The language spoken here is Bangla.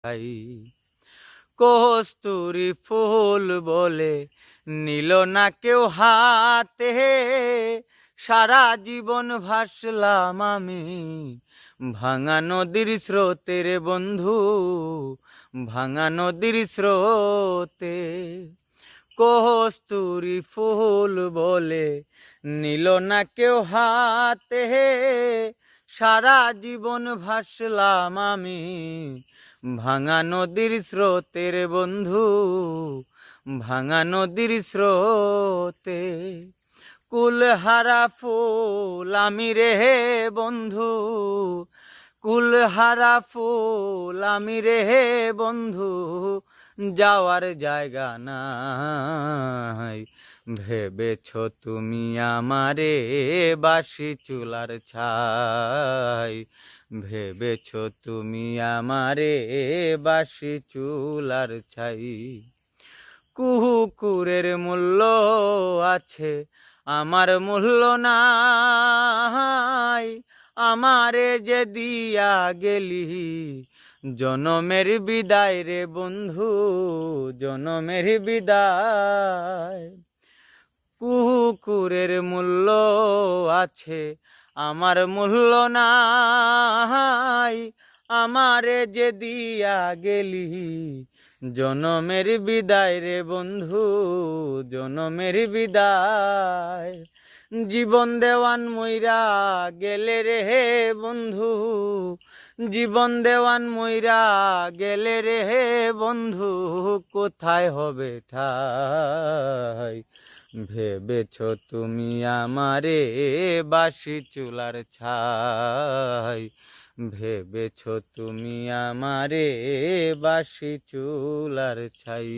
ছাই। কস্তুরী ফুল বলে নিল না কেউ হাতে, সারা জীবন ভাসলাম আমি ভাঙা নদীর স্রোতে রে বন্ধু, ভাঙা নদীর স্রোতে। কস্তুরী ফুল বলে নিল না কেউ হাতে, সারা জীবন ভাসলাম আমি ভাঙা নদীর স্রোতের বন্ধু, ভাঙা নদীর স্রোতে। কুলহারা ফুল আমি রে বন্ধু, কুলহারা ফুল আমি রে বন্ধু, যাওয়ার জায়গা নাই। ভেবেছ তুমি আমারে বাসি চুলার ছাই, ভেবেছ তুমি আমারে বাসি চুলার ছাই। কুকুরের মূল্য আছে আমার মূল্য নাই, আমারে যে দিয়া গেলি জনমের বিদায় রে বন্ধু, জনমের বিদায়। কুকুরের মূল্য আছে আমার মূল্য নাই, আমারে যে দিয়া গেলি জনমের বিদায় রে বন্ধু, জনমের বিদায়। জীবন দেওয়ান মইরা গেলে রে বন্ধু, জীবন দেওয়ান মইরা গেলে রে বন্ধু, কোথায় হবে ঠাই। ভেবেছ তুমি আমারে বাসি চুলার ছাই, ভেবেছ তুমি আমারে বাসি চুলার ছাই।